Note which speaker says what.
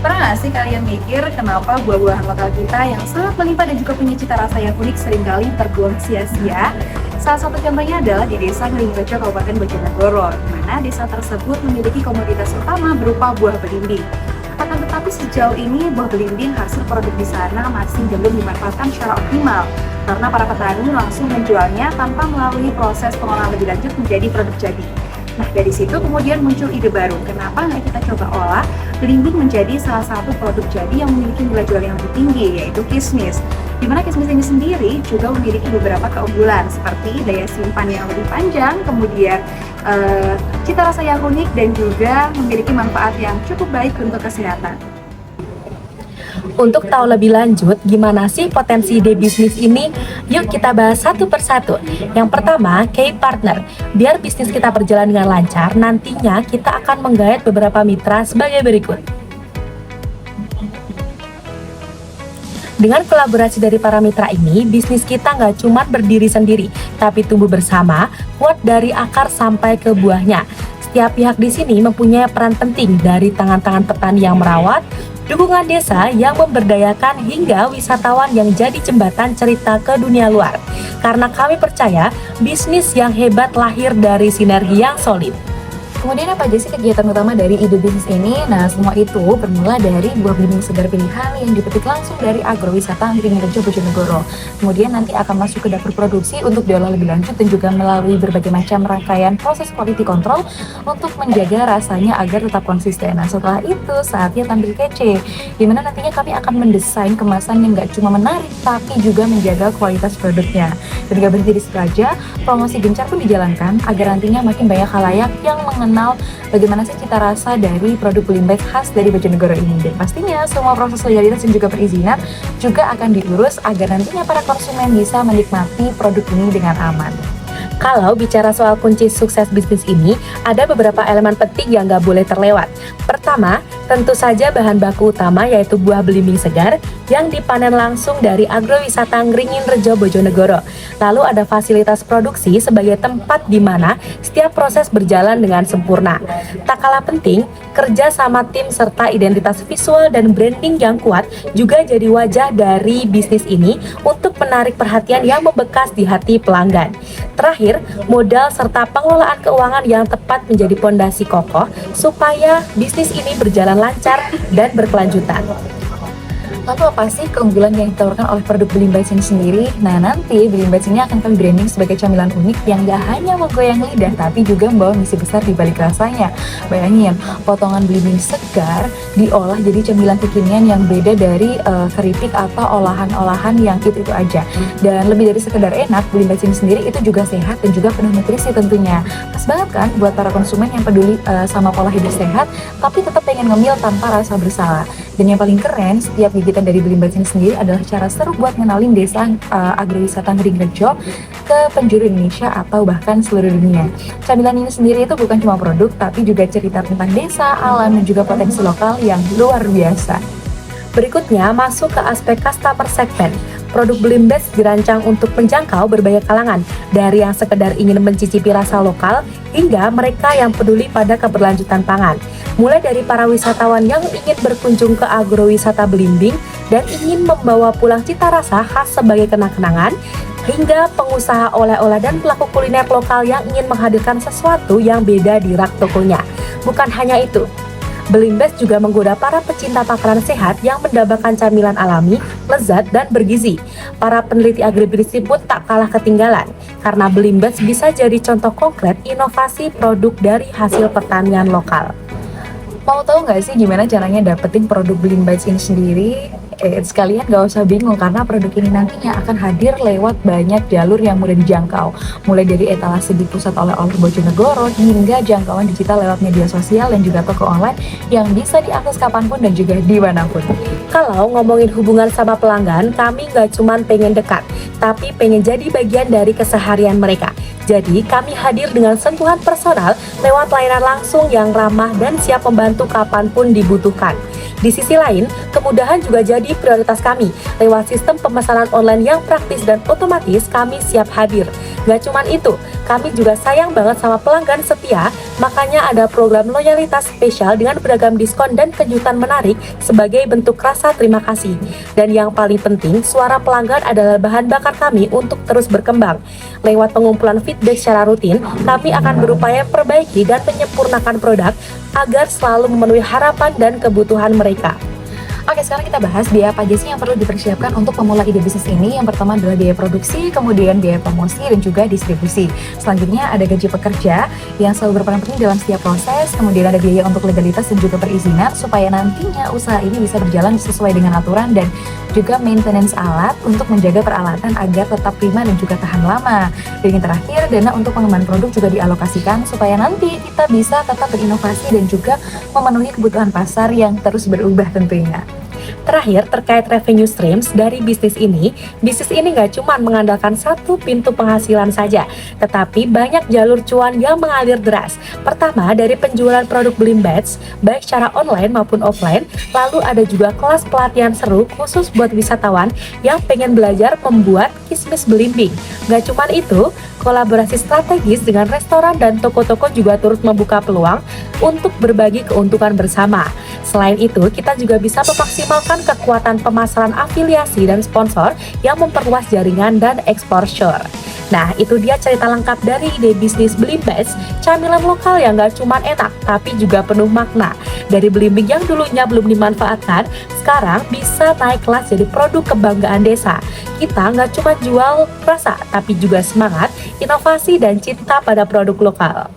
Speaker 1: Pernah nggak sih kalian mikir kenapa buah-buahan lokal kita yang sangat melimpah dan juga punya cita rasa yang unik seringkali terbuang sia-sia? Salah satu contohnya adalah di Desa Ngeringrejo, Kabupaten Bojonegoro, di mana desa tersebut memiliki komoditas utama berupa buah belimbing. Akan tetapi sejauh ini buah belimbing hasil produk di sana masih belum dimanfaatkan secara optimal karena para petani langsung menjualnya tanpa melalui proses pengolahan lebih lanjut menjadi produk jadi. Nah, dari situ kemudian muncul ide baru, kenapa nggak kita coba olah belimbing menjadi salah satu produk jadi yang memiliki nilai jual yang lebih tinggi, yaitu kismis. Di mana kismis ini sendiri juga memiliki beberapa keunggulan, seperti daya simpan yang lebih panjang, kemudian cita rasa yang unik, dan juga memiliki manfaat yang cukup baik untuk kesehatan.
Speaker 2: Untuk tahu lebih lanjut gimana sih potensi ide bisnis ini, yuk kita bahas satu persatu. Yang pertama, key partner. Biar bisnis kita berjalan dengan lancar, nantinya kita akan menggait beberapa mitra sebagai berikut. Dengan kolaborasi dari para mitra ini, bisnis kita nggak cuma berdiri sendiri, tapi tumbuh bersama, kuat dari akar sampai ke buahnya. Setiap pihak di sini mempunyai peran penting, dari tangan-tangan petani yang merawat, dukungan desa yang memberdayakan, hingga wisatawan yang jadi jembatan cerita ke dunia luar. Karena kami percaya, bisnis yang hebat lahir dari sinergi yang solid.
Speaker 3: Kemudian apa aja sih kegiatan utama dari ide bisnis ini? Nah, semua itu bermula dari buah belimbing segar pilihan yang dipetik langsung dari agrowisata Ngeringrejo, Bojonegoro. Kemudian nanti akan masuk ke dapur produksi untuk diolah lebih lanjut dan juga melalui berbagai macam rangkaian proses quality control untuk menjaga rasanya agar tetap konsisten. Nah, setelah itu saatnya tampil kece, dimana nantinya kami akan mendesain kemasan yang nggak cuma menarik, tapi juga menjaga kualitas produknya. Dan gak berhenti di situ aja, promosi gencar pun dijalankan agar nantinya makin banyak khalayak yang mengenal bagaimana sih cita rasa dari produk belimbing khas dari Bojonegoro ini. Dan pastinya semua proses legalitas dan juga perizinan juga akan diurus agar nantinya para konsumen bisa menikmati produk ini dengan aman.
Speaker 2: Kalau bicara soal kunci sukses bisnis ini, ada beberapa elemen penting yang nggak boleh terlewat. Pertama, tentu saja bahan baku utama yaitu buah belimbing segar yang dipanen langsung dari agrowisata Ngeringrejo, Bojonegoro. Lalu ada fasilitas produksi sebagai tempat di mana setiap proses berjalan dengan sempurna. Tak kalah penting, kerja sama tim serta identitas visual dan branding yang kuat juga jadi wajah dari bisnis ini untuk menarik perhatian yang membekas di hati pelanggan. Terakhir, modal serta pengelolaan keuangan yang tepat menjadi pondasi kokoh supaya bisnis ini berjalan lancar dan berkelanjutan.
Speaker 3: Lalu apa sih keunggulan yang ditawarkan oleh produk Belimbing ini sendiri? Nah, nanti Belimbing ini akan kami branding sebagai camilan unik yang gak hanya menggoyang lidah, tapi juga membawa misi besar di balik rasanya. Bayangin, potongan belimbing segar diolah jadi camilan kekinian yang beda dari keripik atau olahan-olahan yang itu aja. Dan lebih dari sekedar enak, Belimbing ini sendiri itu juga sehat dan juga penuh nutrisi tentunya. Pas banget kan buat para konsumen yang peduli sama pola hidup sehat, tapi tetap pengen ngemil tanpa rasa bersalah. Dan yang paling keren, setiap gigitan dari Belimbing ini sendiri adalah cara seru buat ngenalin desa agrowisata Ngeringrejo ke penjuru Indonesia atau bahkan seluruh dunia. Camilan ini sendiri itu bukan cuma produk, tapi juga cerita tentang desa, alam, dan juga potensi lokal yang luar biasa.
Speaker 2: Berikutnya masuk ke aspek customer segment. Produk Belimbing dirancang untuk menjangkau berbagai kalangan, dari yang sekedar ingin mencicipi rasa lokal hingga mereka yang peduli pada keberlanjutan pangan. Mulai dari para wisatawan yang ingin berkunjung ke agrowisata Belimbing dan ingin membawa pulang cita rasa khas sebagai kenang-kenangan, hingga pengusaha oleh-oleh dan pelaku kuliner lokal yang ingin menghadirkan sesuatu yang beda di rak tokonya. Bukan hanya itu, Belimbing juga menggoda para pecinta makanan sehat yang mendambakan camilan alami, lezat, dan bergizi. Para peneliti agribisnis pun tak kalah ketinggalan, karena Belimbing bisa jadi contoh konkret inovasi produk dari hasil pertanian lokal.
Speaker 3: Mau tahu nggak sih gimana caranya dapetin produk Belimbing ini sendiri? Sekalian gak usah bingung karena produk ini nantinya akan hadir lewat banyak jalur yang mudah dijangkau, mulai dari etalase di pusat oleh-oleh Bojonegoro hingga jangkauan digital lewat media sosial dan juga toko online yang bisa diakses kapanpun dan juga dimanapun.
Speaker 2: Kalau ngomongin hubungan sama pelanggan, kami gak cuman pengen dekat, tapi pengen jadi bagian dari keseharian mereka. Jadi kami hadir dengan sentuhan personal lewat layanan langsung yang ramah dan siap membantu kapanpun dibutuhkan. Di sisi lain, kemudahan juga jadi prioritas kami. Lewat sistem pemesanan online yang praktis dan otomatis, kami siap hadir. Gak cuman itu, kami juga sayang banget sama pelanggan setia, makanya ada program loyalitas spesial dengan beragam diskon dan kejutan menarik sebagai bentuk rasa terima kasih. Dan yang paling penting, suara pelanggan adalah bahan bakar kami untuk terus berkembang. Lewat pengumpulan feedback secara rutin, kami akan berupaya perbaiki dan menyempurnakan produk agar selalu memenuhi harapan dan kebutuhan mereka.
Speaker 3: Oke, sekarang kita bahas biaya apa aja sih yang perlu dipersiapkan untuk pemula ide bisnis ini. Yang pertama adalah biaya produksi, kemudian biaya promosi, dan juga distribusi. Selanjutnya ada gaji pekerja yang selalu berperan penting dalam setiap proses. Kemudian ada biaya untuk legalitas dan juga perizinan supaya nantinya usaha ini bisa berjalan sesuai dengan aturan, dan juga maintenance alat untuk menjaga peralatan agar tetap prima dan juga tahan lama. Dan yang terakhir, dana untuk pengembangan produk juga dialokasikan supaya nanti kita bisa tetap berinovasi dan juga memenuhi kebutuhan pasar yang terus berubah tentunya.
Speaker 2: Terakhir, terkait revenue streams dari bisnis ini nggak cuma mengandalkan satu pintu penghasilan saja, tetapi banyak jalur cuan yang mengalir deras. Pertama, dari penjualan produk Blimbeds, baik secara online maupun offline. Lalu ada juga kelas pelatihan seru khusus buat wisatawan yang pengen belajar membuat kismis belimbing. Nggak cuma itu, kolaborasi strategis dengan restoran dan toko-toko juga turut membuka peluang untuk berbagi keuntungan bersama. Selain itu, kita juga bisa memaksimalkan kekuatan pemasaran afiliasi dan sponsor yang memperluas jaringan dan exposure. Nah, itu dia cerita lengkap dari ide bisnis Blimbeds, camilan lokal yang gak cuma enak, tapi juga penuh makna. Dari belimbing yang dulunya belum dimanfaatkan, sekarang bisa naik kelas jadi produk kebanggaan desa. Kita gak cuma jual rasa, tapi juga semangat, inovasi, dan cinta pada produk lokal.